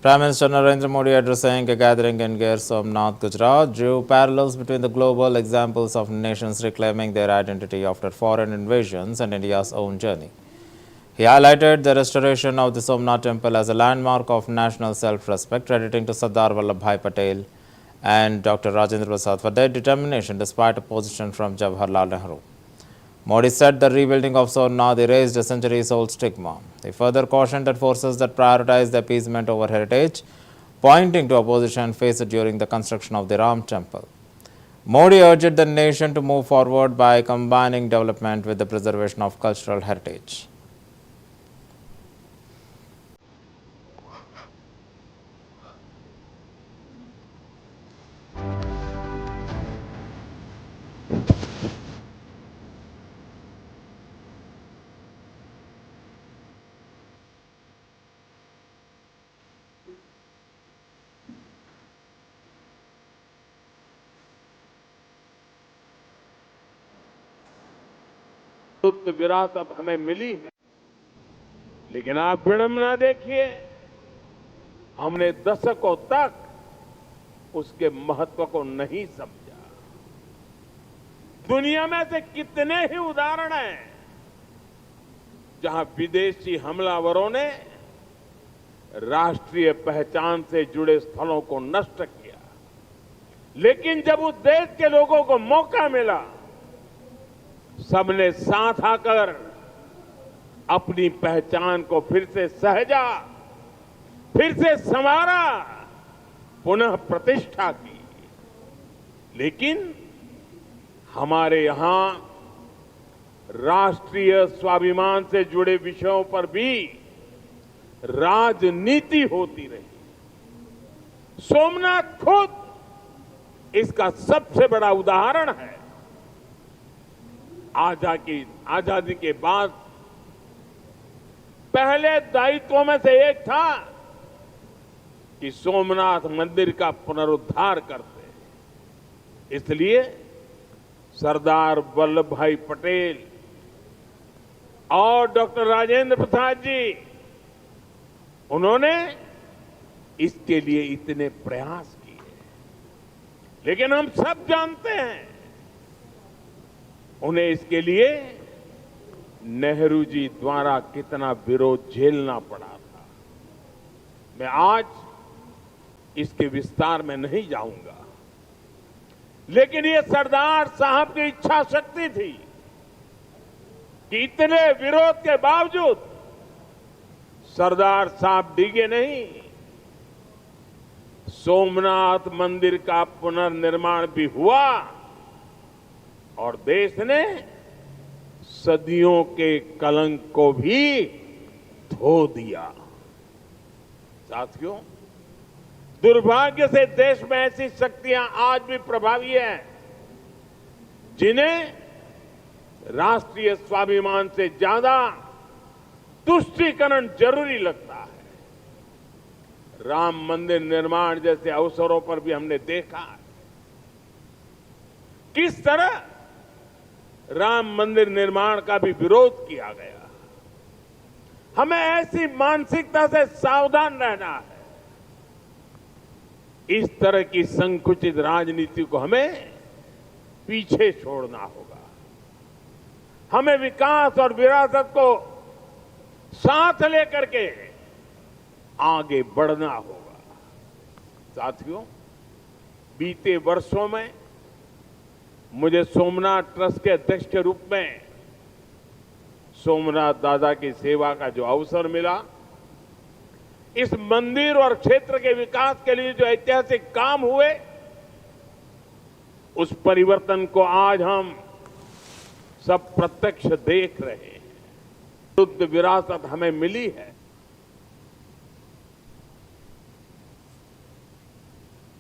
Prime Minister Narendra Modi addressing a gathering in Gir Somnath, Gujarat, drew parallels between the global examples of nations reclaiming their identity after foreign invasions and India's own journey. He highlighted the restoration of the Somnath temple as a landmark of national self-respect, crediting to Sardar Vallabhbhai Patel and Dr. Rajendra Prasad for their determination despite opposition from Jawaharlal Nehru. Modi said the rebuilding of Somnath erased a centuries-old stigma. He further cautioned that forces that prioritize the appeasement over heritage, pointing to opposition faced during the construction of the Ram temple. Modi urged the nation to move forward by combining development with the preservation of cultural heritage. विरासत हमें मिली है, लेकिन आप विडंबना देखिए, हमने दशकों तक उसके महत्व को नहीं समझा। दुनिया में से कितने ही उदाहरण हैं जहां विदेशी हमलावरों ने राष्ट्रीय पहचान से जुड़े स्थलों को नष्ट किया, लेकिन जब उस देश के लोगों को मौका मिला, सबने साथ आकर अपनी पहचान को फिर से सहेजा, फिर से संवारा, पुनः प्रतिष्ठा की। लेकिन हमारे यहां राष्ट्रीय स्वाभिमान से जुड़े विषयों पर भी राजनीति होती रही। सोमनाथ खुद इसका सबसे बड़ा उदाहरण है। आजादी के बाद पहले दायित्वों में से एक था कि सोमनाथ मंदिर का पुनरुद्धार करते। इसलिए सरदार वल्लभ भाई पटेल और डॉक्टर राजेंद्र प्रसाद जी, उन्होंने इसके लिए इतने प्रयास किए। लेकिन हम सब जानते हैं, उन्हें इसके लिए नेहरू जी द्वारा कितना विरोध झेलना पड़ा था। मैं आज इसके विस्तार में नहीं जाऊंगा, लेकिन ये सरदार साहब की इच्छा शक्ति थी कि इतने विरोध के बावजूद सरदार साहब डिगे नहीं। सोमनाथ मंदिर का पुनर्निर्माण भी हुआ और देश ने सदियों के कलंक को भी धो दिया। साथियों, दुर्भाग्य से देश में ऐसी शक्तियां आज भी प्रभावी हैं जिन्हें राष्ट्रीय स्वाभिमान से ज्यादा तुष्टीकरण जरूरी लगता है। राम मंदिर निर्माण जैसे अवसरों पर भी हमने देखा किस तरह राम मंदिर निर्माण का भी विरोध किया गया। हमें ऐसी मानसिकता से सावधान रहना है। इस तरह की संकुचित राजनीति को हमें पीछे छोड़ना होगा। हमें विकास और विरासत को साथ लेकर के आगे बढ़ना होगा। साथियों, बीते वर्षों में मुझे सोमनाथ ट्रस्ट के अध्यक्ष के रूप में सोमनाथ दादा की सेवा का जो अवसर मिला, इस मंदिर और क्षेत्र के विकास के लिए जो ऐतिहासिक काम हुए, उस परिवर्तन को आज हम सब प्रत्यक्ष देख रहे हैं। शुद्ध विरासत हमें मिली है,